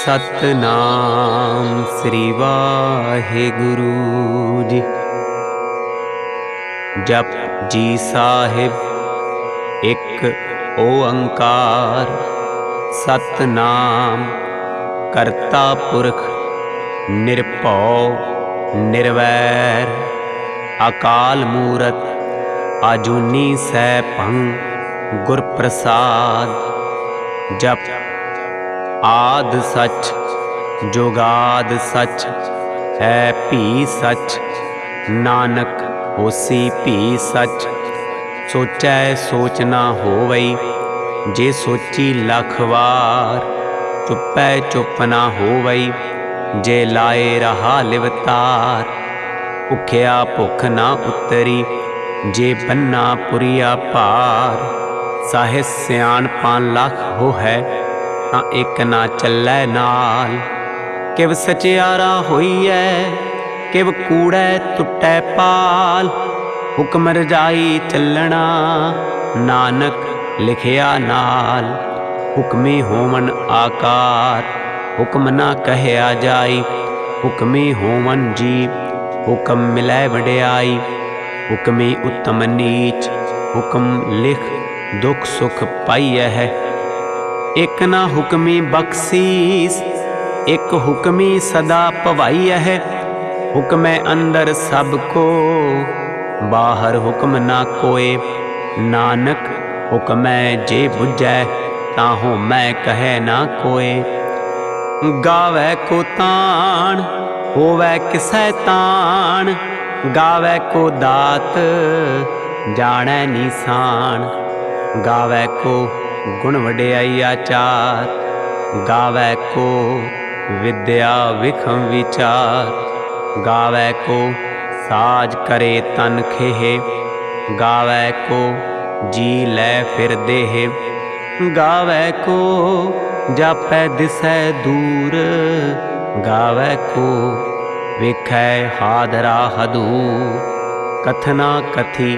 सतनाम श्री वाहिगुरु जी। जप जी साहिब एक ओंकार सतनाम करता पुरख निरभौ निर्वैर अकाल मूरत आजूनी सैभं गुर प्रसाद। जप आद सच जुगाद सच है भी सच नानक होसी भी सच। सोचै सोच ना होवई जे सोची लख वार। चुपै चुप ना होवई जे लाए रहा लिवतार। भुखिया भुख ना उतरी जे बन्ना पुरिया पार। साहिस सियाणपां लख हो है तां एक ना चलै नाल। किव सचियारा होईऐ किव कूड़ै टुटै पाल। हुक्म रजाई चलना नानक लिखिया नाल। हुक्मी होवन आकार हुक्म ना कहया जाई। हुक्मी होवन जी हुक्म मिलै वड्याई। हुक्मी उत्तम नीच हुक्म लिख दुख सुख पाईऐ है। एक ना हुक्मी बख्शीस एक हुक्मी सदा भवाई है। हुक्म अंदर सबको बाहर हुक्म ना कोय। नानक हुक्म जे बुझै ताहू मैं कहे ना कोय। गावै को ताण होवै किसै ताण। गावै को दात जाणै निशान। गावै को गुण वड्याई आचार। गावै को विद्या विखम विचार। गावै को साज करे तन खेह। गावै को जी लै फिर देह। गावै को जापै दिसै दूर। गावै को वेखै हादरा हदूर। कथना कथी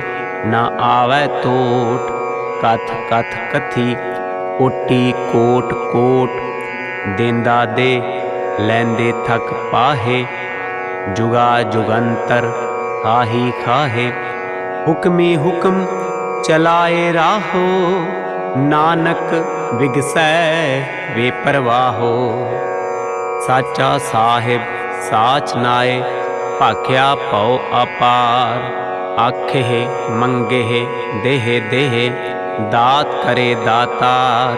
ना आवै तोट। कथ कथ कथी कोटि कोट कोट। देंदा दे लैंदे थक पाहे। जुगा जुगंतर खाही खाहे। हुक्मी हुक्म चलाए राहो। नानक बिगसै बेपरवाहो। साचा साहिब साच नाए भाख्या भौ अपार। आखे मंगे देह देह दात करे दातार।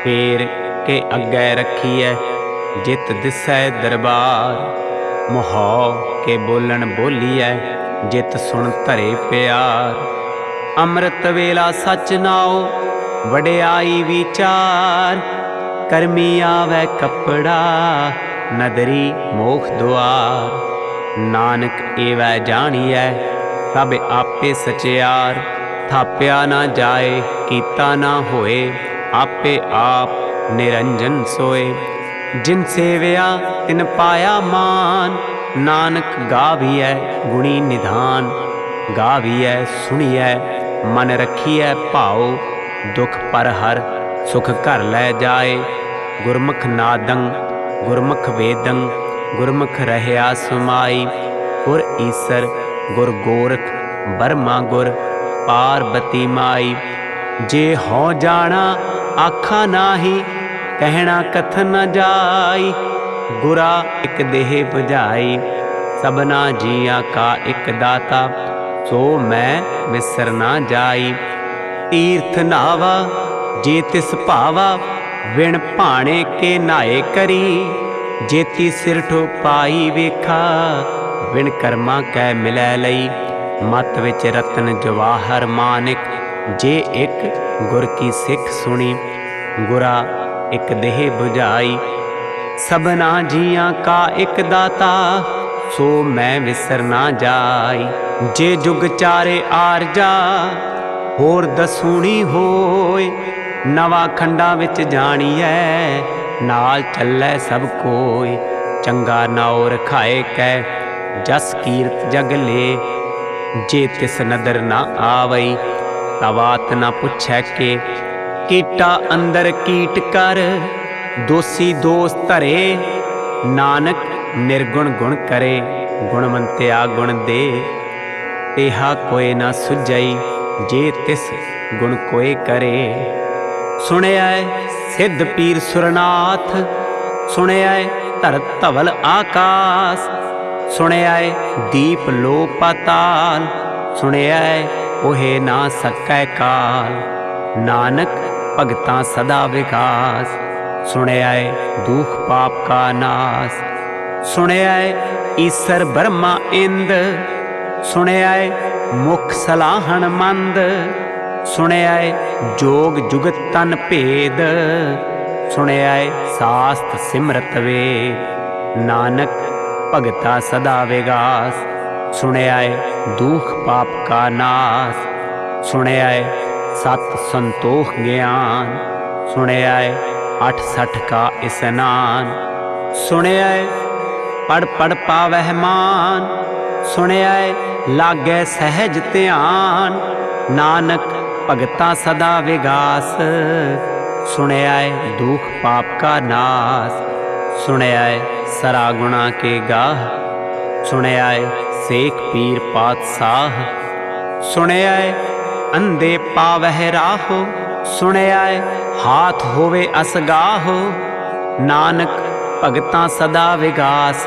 फेर के अग्गै रखिए जित दिसै दरबार। मोहौ के बोलन बोलिए जित सुन धरे प्यार। अमृत वेला सच नाओ वड्याई विचार। करमी आवे कपड़ा नदरी मोख द्वार। नानक एवै जानिए सब आपे सचियार। थाप्या ना जाए कीता ना होए आपे आप निरंजन सोए। जिन सेवया तिन पाया मान। नानक गाविए गुणी निधान। गाविए सुनिए मन रखिए भाओ। दुख पर हर सुख घर लै जाए। गुरमुख नादं गुरमुख वेदं गुरमुख रहया समाई। गुर ईसर गुर गोरख बर्मा गुर पार्वती माई। जे हो जाना आखा नाही कहना कथन न जाई। गुरा एक देह बुझाई सबना जिया का एक दाता। सो मैं विसर ना जाई। तीर्थ नावा जे तिस भावा विण भाणे के नाए करी। जेती सिर ठो पाई वेखा विण कर्मा कै मिलै लई। मत विच रतन जवाहर मानिक जे एक गुर की सिख सुनी। गुरा एक देह बुझाई सबना जिया का एक दाता। सो मैं विसर ना जाई। जे जुग चारे आरजा होर दसूणी होए। नवा खंडा विच जाणीऐ नाल चलै सब कोय। चंगा नाओ रखाए कै जस कीरत जग ले। जे तिस नदर ना आवई तवात ना पुछै के। कीटा अंदर कीट कर दोषी दोष धरे, नानक निर्गुण गुण करे। गुणवंत्या गुण दे, तेहा कोई ना सुझई, जे तिस गुण कोई करे। सुनिया सिद्ध पीर सुरनाथ, सुनिया धरत धवल आकाश, सुनिया दीप लो पाताल, सुनिया ओहे ना सकै काल। नानक भगतां सदा विकास, सुनिया दुख पाप का नाश। सुनिया ईसर ब्रह्मा इंद, सुनिया मुख सलाहन मंद। सुनिया जोग जुगत तन भेद, सुनिया शास्त्र सिमरत वेद। नानक भगता सदा विगास, सुनिया दुख पाप का नाश। सुनिया सत संतोष ज्ञान, सुनिया 68 का स्नान। सुनिया पढ़ पढ़ पावह मान, सुनिया लागै सहज ध्यान। नानक भगता सदा विगास, सुनिया दुख पाप का नाश। सुनिया सरा गुणा के गाह, सुनिया सेख पीर पातशाह। सुनिया अंधे पावह राहो, सुनिया हाथ होवे असगाहो। नानक भगता सदा विगास,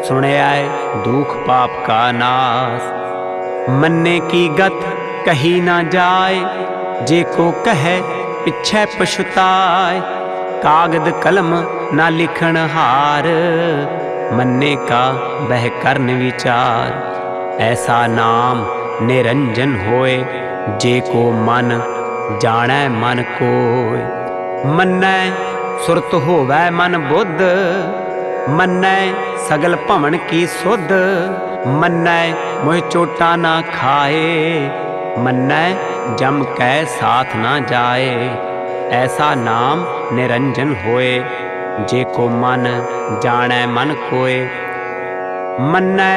सुनिया दुख पाप का नाश। मन्ने की गत कही ना जाए, जे को कहे पिछे पछुताए। कागद कलम ना लिखन हार, मन्ने का बह करन विचार। ऐसा नाम निरंजन होए, जे को मन जानै मन कोय। मन्नै सुरत होवै मन बुद्ध, मन्नै सगल भवन की सुध। मन्नै मोह चोटा ना खाए, मन्नै जम कै साथ ना जाए। ऐसा नाम निरंजन होए, जे को मन जानै मन कोय। मन्नै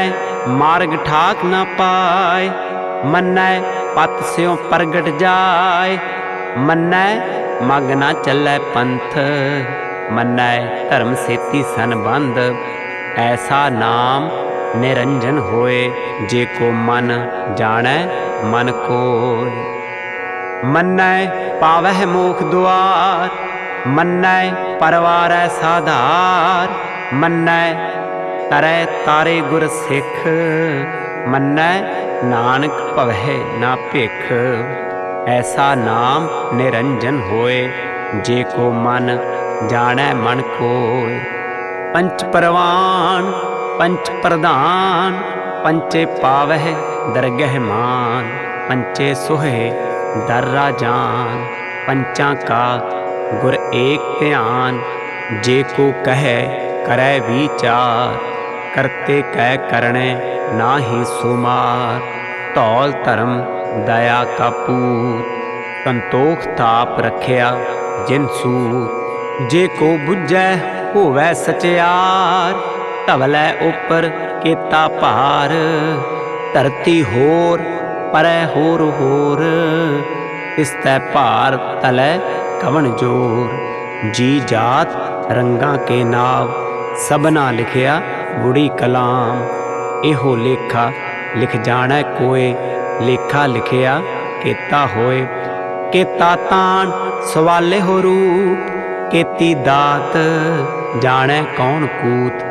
मार्ग ठाक ना पाए, मन्नै पत स्यों प्रगट जाए। मन्नै मग ना चलै पंथ, मन्नै धर्म सेती संबंध। ऐसा नाम निरंजन होए, जे को मन जानै मन कोय। मन्नै पावह मोख द्वार, मन्नै परवारै साधार। मन्नै तरै तारे गुर सिख, मन्नै नानक भवै ना भिख। ऐसा नाम निरंजन होए, जे को मन जानै मन कोय। पंच परवान पंच प्रधान, पंचे पावह दरगह मान। पंचे सोहे दर राजान, पंचा का गुर एक ध्यान। जे को कहे करै विचार, करते कह करणे नाहि सुमार। धौल धर्म दया का पूत, संतोख ताप रखिया जिन सूत। जे को बुझै होवै सचियार, धवलै उपर केता भार। धरती होर परै होर होर, तिसतै भार तलै कवन जोर। जी जात रंगां के नाव, सबना लिखिया गुड़ी कलाम। एहो लेखा लिख जाणै कोय, लेखा लिखिया केता होए। केता तान सवाले हो रूप, केती दात जाणै कौन कूत।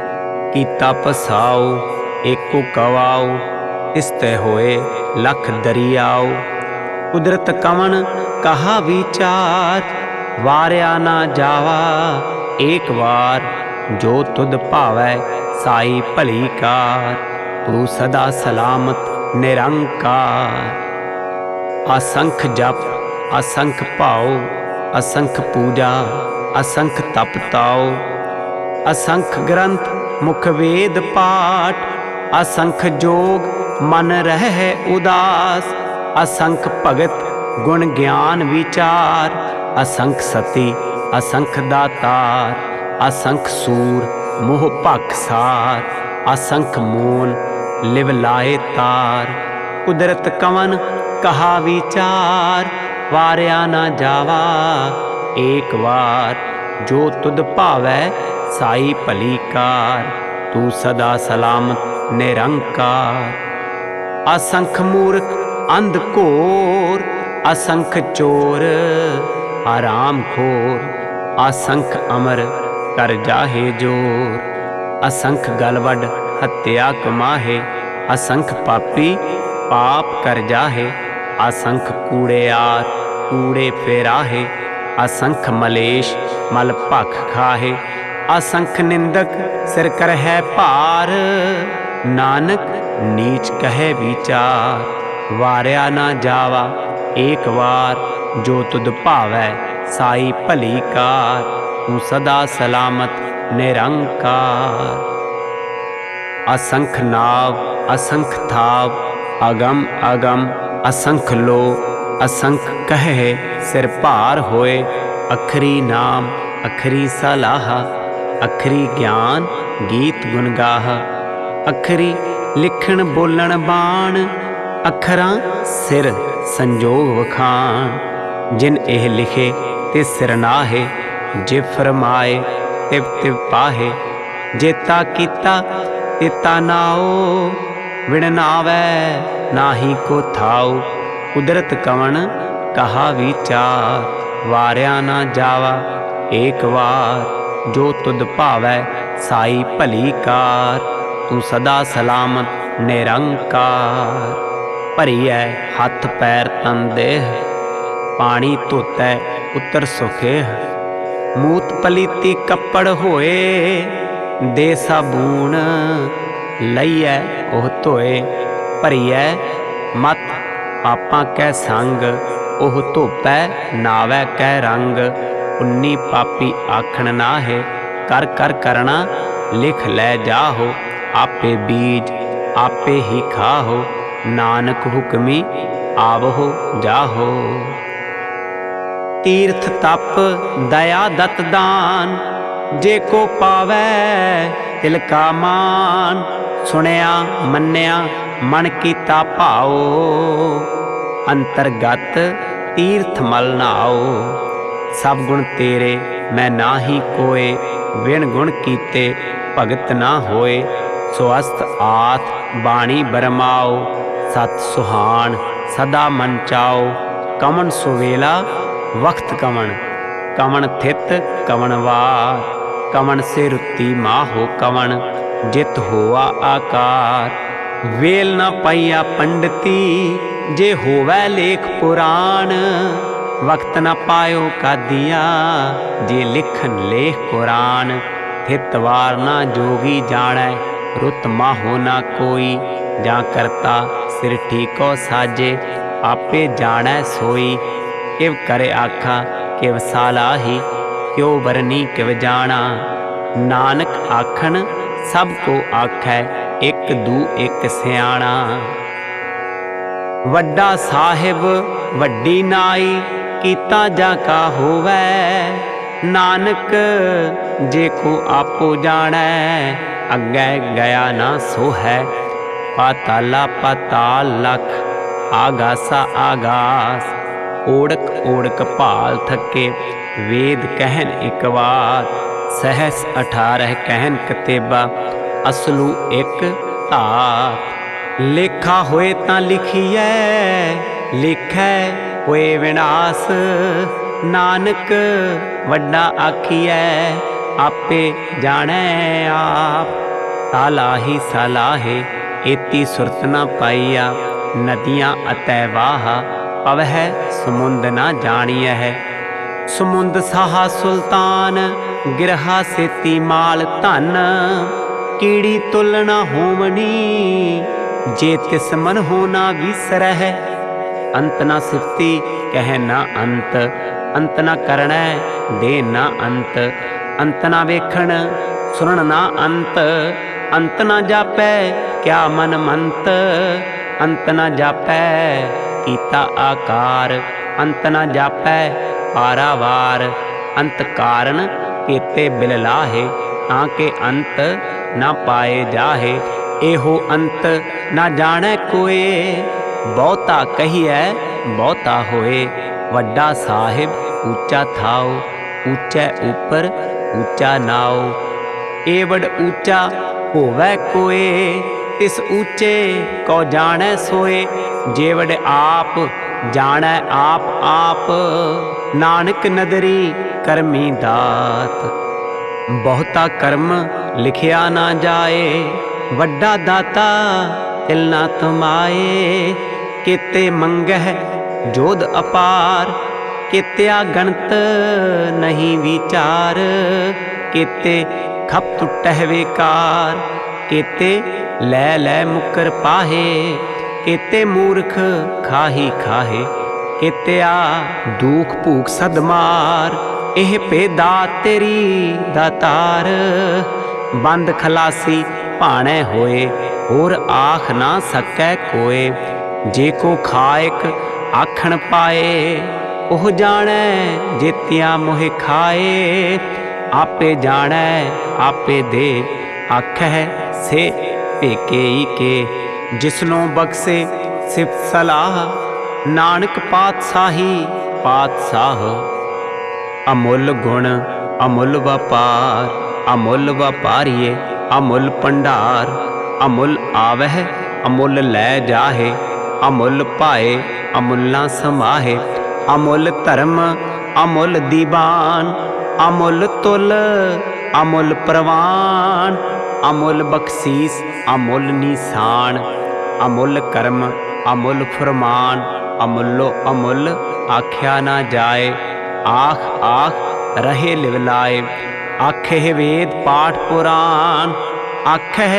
कीता पसाओ एको कवाओ, तिसते होए लख दरियाओ। कुदरत कवन कहा विचार, वारिया ना जावा एक बार। जो तुद भावै साई भली कार, तू सदा सलामत निरंकार। असंख जप असंख भाव, असंख पूजा असंख तप ताओ। असंख ग्रंथ मुख वेद पाठ, असंख जोग मन रहे उदास। असंख भगत गुण ज्ञान विचार, असंख सती असंख दातार। असंख सूर मोह पाखसार, असंख मोन लिव लाए तार। कुदरत कवन कहा विचार, वारिया ना जावा एक बार। जो तुद भावै साई भली कार। तू सदा सलामत निरंकार। असंख मूर्ख अंध घोर, असंख चोर आराम खोर। असंख अमर कर जाहे जोर, असंख गलवड हत्या कमाहे। असंख पापी पाप कर जाहे, असंख कूड़ेयार कूड़े फेराहे। असंख मलेश मल भख खाहे, असंख निंदक सिर कर है भार। नानक नीच कहे विचार, वारया ना जावा एक बार। जो तुद भावै साई भली कार। तू सदा सलामत निरंकार। असंख नाव असंख थाव, अगम अगम असंख लो। असंख कहे सिर भार होए, अखरी नाम अखरी सलाह। अखरी ज्ञान गीत गुण गाह, अखरी लिखण बोलण बाण। अखरां सिर संजोग वखाण। जिन एह लिखे ते सिर नाहे, जे फरमाए तिव तिव पाहे। जेता कीता तेता नाओ, विण नावै नाही को थाओ। कुदरत कवण कहा विचार, वारया ना जावा एक बार। जो तुद भावै साई भली कार। तू सदा सलामत निरंकार। भरीऐ हथ पैर तन देह, पानी धोतै उतर सुखेह। मूत पलीती कपड़ होए, दे साबून लईऐ ओह धोए। भरीऐ मत पापां कै संग, ओह धोपै नावै कै रंग। उन्नी पापी आखण नाहे, कर कर करना लिख लै जाहो। आपे बीज आपे ही खाहो, नानक हुक्मी आवहो जाहो। तीर्थ तप दया दत दान, जे को पावै तिल का मान। सुनिया मन्निया मन कीता भाओ, अंतरगत तीर्थ मल नाओ। सब गुण तेरे मैं नाही कोय, विण गुण कीते भगत ना होए। स्वस्थ आत बाणी बरमाओ, सत सुहान सदा मन चाओ। कमन सुवेला वक्त कमन, कमन थित कमन वार। कमन से रुत्ती माहो कमन, जित होआ आकार। वेल न पाइया पंडिती, जे होवै लेख पुराण। वक्त न पायो कादिया, जे लिखन लेख कुरान। थित वार ना जोगी जानै, रुत माहो ना कोई। जा करता सिर ठीको साजे, आपे जानै सोई। किव करे आखा किव सालाही, क्यों बरनी किव जाना। नानक आखन सब को आखै, एक दू एक सियाणा। वड्डा साहिब वड्डी नाई, कीता जा का होवै। नानक जे को आपो जानै, अग्गै गया ना सो है। पाताला पाताल लख, आगासा आगास। ओड़क ओड़क भाल थके, वेद कहन एक बात। सहस 18 कहन कतेबा, असलू एक धात। लेखा होए तां लिखिए, लेखै होए विनाश। नानक वड्डा आखिए, आपे जानै आप। सालाही सालाहे एती सुरत ना पाइया, नदियाँ अतै वाहा पवह समुंद ना जानिया है। समुंद साहा सुल्तान, गिरहा सेती माल धन। कीड़ी तुलना होमनी, जे तिस मन होना विसरह। अंत ना सिफती कह ना अंत, अंत ना करनै दे ना अंत। अंत ना वेखण सुनन ना अंत, अंत ना जापै क्या मन मंत। अंत ना जापै कीता आकार, अंत ना जापै पारावार। अंत कारण केते बिल लाहे, ताके अंत ना पाए जाहे। एहो अंत ना जानै कोए, बहुता कहिए बहुता होए। वड्डा साहिब ऊंचा थाओ, ऊंचे ऊपर ऊंचा नाओ। एवड ऊंचा होवै कोए, तिस ऊंचे को जानै सोए। जेवड आप जानै आप आप, नानक नदरी करमी दात। बहुता कर्म लिखिया ना जाए, वड्डा दाता तिल ना तमाए। केते मंगह जोध अपार, केत्या गणत नहीं विचार। केते खप टुटह बेकार, केते लै लै मुकर पाहे। केते मूर्ख खाही खाहे, केत्या दुख भूख सदमार। एह भेदा तेरी दातार, बंद खलासी भाणे होए, होर आख ना सकै कोए। जे को खायक आखण पाए, ओह जाणै जेतिया मोहे खाए। आपे जाणै आपे दे, आखै से भेकेई के। जिसनों बख्शे सिफत सलाह, नानक पातशाही पातशाह। अमुल गुण अमुल व्यापार, अमुल व्यापारिये अमुल भंडार। अमुल आवह अमुल लै जाहे, अमुल पाए अमुल्ला समाहे। अमुल धर्म अमुल दीवान, अमुल तुल अमुल प्रवान। अमुल बख्शीस अमुल निशान, अमुल कर्म अमुल फरमान। अमुलो अमुल आख्या ना जाए, आख आख रहे लिवलाए। आखे वेद पाठ पुराण, आखे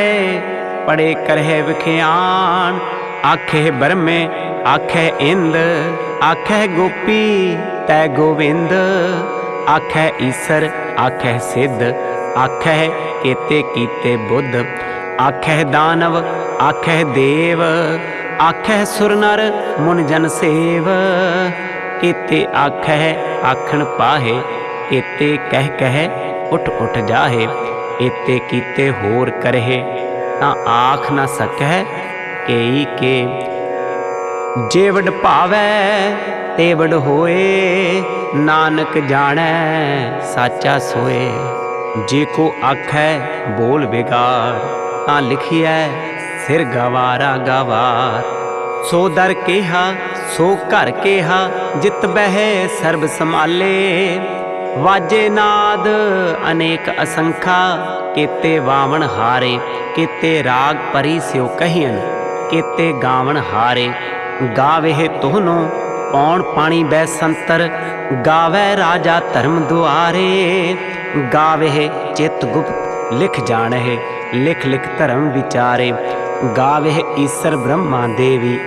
पढ़े करहे विख्यान। आखे ब्रह्मे आखे इंद, आखे गोपी तै गोविंद। आखे ईसर आखे सिद्ध, आखे केते कीते बुद्ध। आखे दानव आखे देव, आखे सुर नर मुन जन सेव। केते आखे आखण पाहे, केते कह कह उठ उठ जाहे। एते कीते होर करहे, तां आख ना सकै केई के। जेवड भावै तेवड होए, नानक जाणै साचा सोए। जे को आखै बोल बिगाड़, तां लिखिए सिर गवारा गवार। सो दर केहा सो घर केहा, जित बह सर्ब संभाले। वाजे नाद अनेक असंखा, केते वावण हारे। केते राग परी स्यो कहियन, केते गावण हारे। गावे तोहनो पौण पाणी बैसंतर, गावे राजा धर्म दुआरे। गावे चित गुप्त लिख जाने, लिख लिख धर्म विचारे। गावे ईसर ब्रह्मा देवी,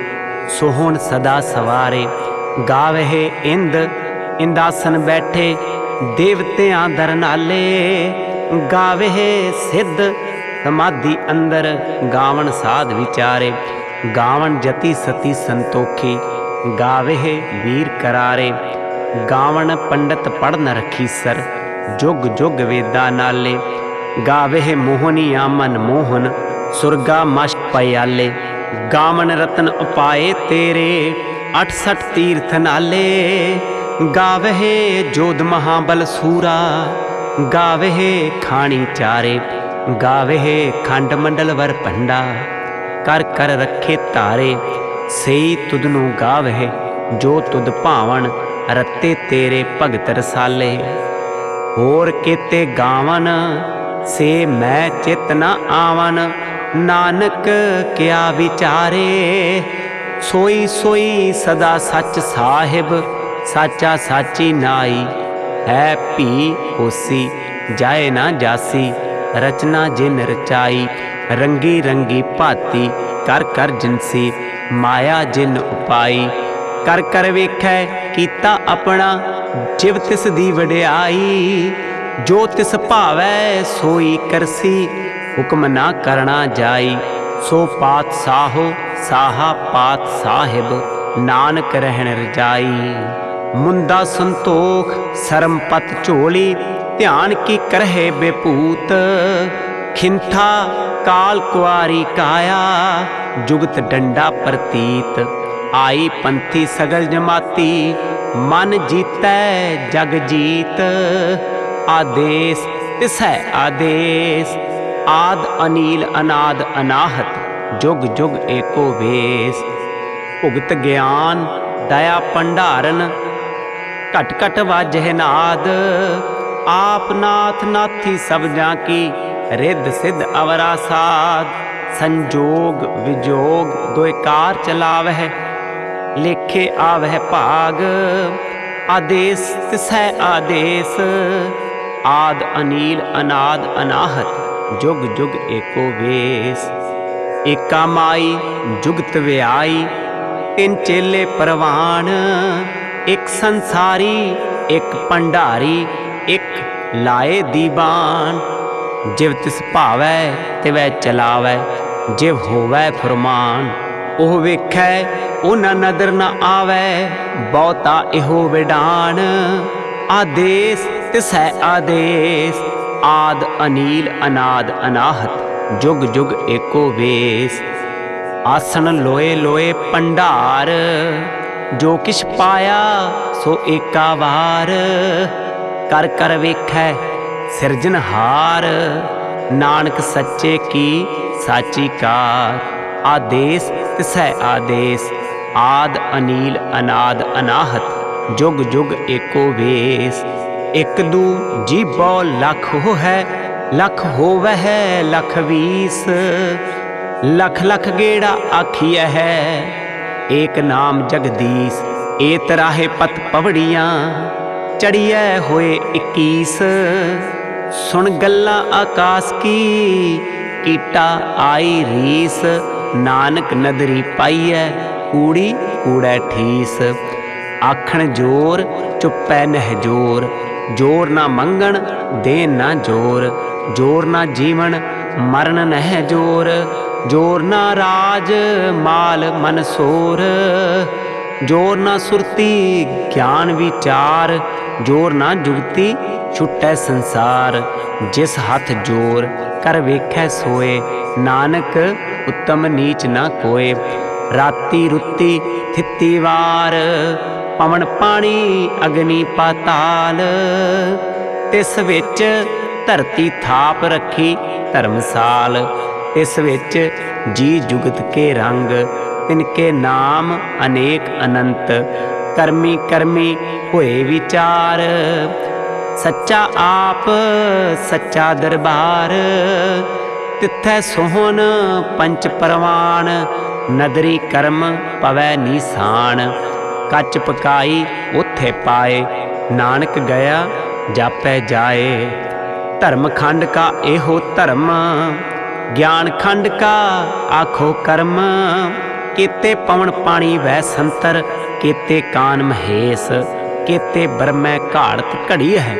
सोहन सदा सवारे। गावे इंद इंदासन बैठे, देवतियां दर नाले। गावे सिद्ध समाधि अंदर, गावन साध विचारे। गावन जति सती संतोखी, गावे वीर करारे। गावन पंडित पढ़ न रखी सर, जुग जुग वेदा नाले। गावे मोहनिया मन मोहन, सुरगा मष्ट पयाले। गावन रतन उपाए तेरे, 68 तीर्थ नाले। गावे जोध महाबल सूरा, गावे खाणी चारे। गावे खंड मंडल वर भंडा, कर कर रखे तारे। सेई तुदनु गावे जो तुद भावन, रत्ते तेरे भगत रसाले। होर केते गावन से मैं चित न आवन, नानक क्या विचारे। सोई सोई सदा सच साहिब, साचा साची नाई। है भी होसी जाए ना जासी, रचना जिन रचाई। रंगी रंगी भाती कर कर जिनसी, माया जिन उपाई। कर कर वेखै कीता अपना, जिव तिस दी वड्याई। जो तिस भावै सोई करसी, हुक्म ना करना जाई। सो पात साहो साहा पात साहिब, नानक रहन रजाई। मुंदा संतोख सरम पत झोली, ध्यान की करहे बेपूत। खिंथा काल कुआरी काया, जुगत डंडा प्रतीत। आई पंथी सगल जमाती, मन जीतै जग जीत। आदेश तिसै आदेश, आद अनील अनाद अनाहत, जुग जुग एको वेश। भुगत ज्ञान दया भंडारन, घट घट वाजह नाद। आप नाथ नाथी सब जाकी, रिद्ध सिद्ध अवरा साध। संजोग विजोग दोकार चलावह, लेखे आवह भाग। आदेश तिसै आदेश, आद अनील अनाद अनाहत, जुग जुग एको वेश। एका माई जुगत व्याई, तिन चेले परवान। एक संसारी एक भंडारी, एक लाए दीवान। जिव तिस भावै तिवै चलावै, जिव होवै फरमान। ओह वेखै ओ न नदर न आवै, बहुता इहो विडान। आदेश तिसै आदेश, आद अनील अनाद अनाहत, जुग जुग एको वेश। आसन लोए लोए भंडार, जो किछ पाया सो एका वार। कर कर वेखै सिरजनहार, नानक सच्चे की साची कार। आदेश तिसै आदेश, आद अनील अनाद अनाहत, जुग जुग एको वेश। एक दू जीबो लख हो है, लख होवै है लख बीस। लख लख गेड़ा आखिया है, एक नाम जगदीश। ए तराहे पत पवड़ियाँ, चढ़िया होए 21। सुन गल्ला आकाश की, कीटा आई रीस। नानक नदरी पाईऐ, कूड़ी कूड़ै ठीस। आखण जोर चुप्पै नह जोर, जोर ना मंगण देन ना जोर। जोर ना जीवन मरण नह जोर, जोर ना राज माल मनसोर। जोर ना सुरती ज्ञान विचार, जोर ना जुगती छुटै संसार। जिस हथ जोर कर वेखै सोए, नानक उत्तम नीच ना कोय। राती रुती थिती वार, पवन पानी अग्नि पाताल। तिस विच धरती थाप रखी धर्मसाल। तिस विच जी जुगत के रंग, तिनके नाम अनेक अनंत। कर्मी कर्मी होए विचार, सच्चा आप सच्चा दरबार। तिथै सोहन पंच परवान, नदरी कर्म पवै निशान। कच पकाई उथे पाए, नानक गया जापै जाए। धर्म खंड का एहो धर्म, ज्ञान खंड का आखो कर्म। केते पवन पानी वै संतर, केते कान महेश। केते बरमै घाड़त घड़ी है,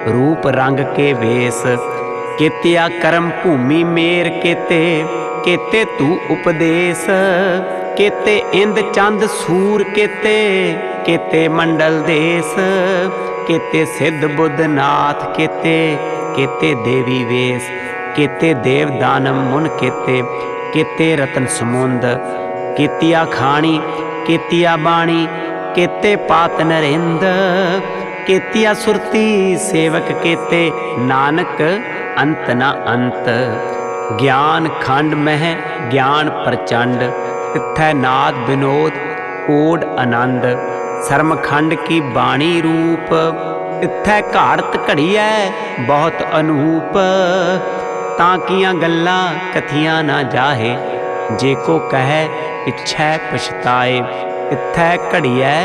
रूप रंग के वेश। केतिया कर्म भूमि मेर केते, केते तू उपदेश। केते इंद चंद सूर केते, केते मंडल देश। केते सिद्ध बुद्ध नाथ केते, केते देवी वेश। केते देव दानम मुन केते, केते रतन समुंद। केतिया खाणी केतिया बाणी, केते पात नरेंद। केतिया सुरती सेवक केते, नानक अंत न अंत। ज्ञान खंड मह ज्ञान प्रचंड, तिथै नाद विनोद कोड आनंद। शर्म खंड की बाणी रूप, तिथै घाड़त घड़ीऐ बहुत अनूप। ताकियां गल्लां कथियां ना जाहे, जे को कहे पिछै पछताए। तिथै घड़ीऐ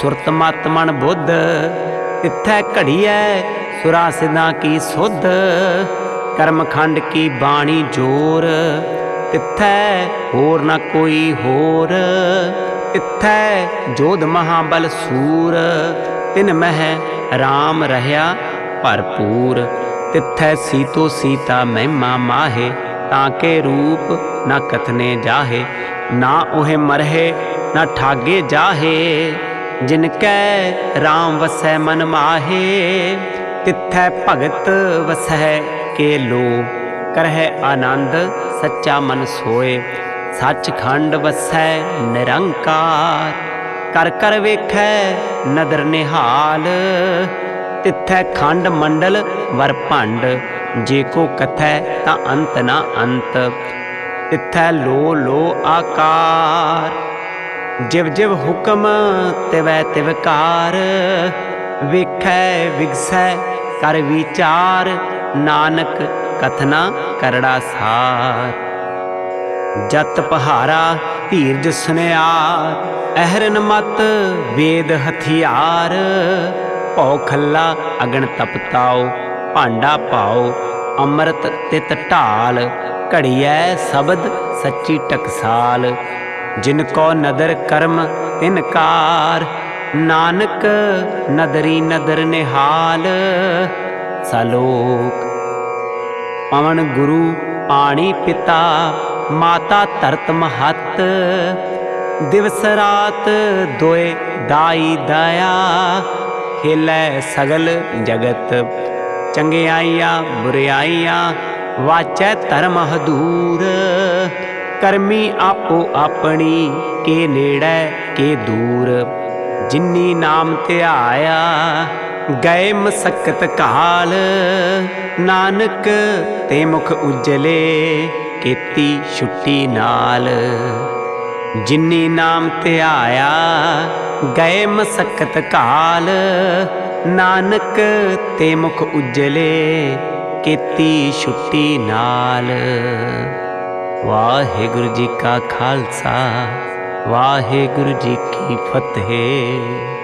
सुरत मत मन बुद्ध, तिथै घड़ीऐ सुरा सिद्धां की सुध। कर्मखंड की बाणी जोर, तिथै होर न कोई होर। तिथै जोध महाबल सूर, तिन मह राम रहया भरपूर। तिथै सीतो सीता महिमा माहे, ताके रूप न कथने जाहे। ना ओहे मरहे न ठागे जाहे, जिनकै राम वसै मन माहे। तिथै भगत वसै के लो, करह आनंद सच्चा मन सोए। सचखंड वसै निरंकार। कर कर वेखै नदर निहाल, तिथै खंड मंडल वर भंड। जे को कथै तां अंत ना अंत, तिथै लो आकार। जिव जिव हुक्म तिवै तिवकार, वेखै विगसै कर विचार। नानक कथना करड़ा सार। जत पहारा धीरज सुनियार, अहरन मत वेद हथियार। भौ खल्ला अगन तपताओ, भांडा पाओ अमृत तित ढाल। घड़ियै शब्द सच्ची टकसाल, जिनको नदर कर्म तिनकार। नानक नदरी नदर निहाल। सलोक। पवन गुरु पाणी पिता, माता धरत महत। दिवस रात दोए दाई दया, खेलै सगल जगत। चंगियाइयां बुरियाइयां वाचै धर्म हदूर। करमी आपो अपनी, के नेड़ै के दूर। जिन्नी नाम ध्याया गए मसक्कत काल। नानक ते मुख उजले, केती छुट्टी नाल। जिन्नी नाम ध्याया गए मसक्कत काल। नानक ते मुख उजले, केती छुट्टी नाल। वाहिगुरु जी का खालसा, वाहिगुरु जी की फतेह।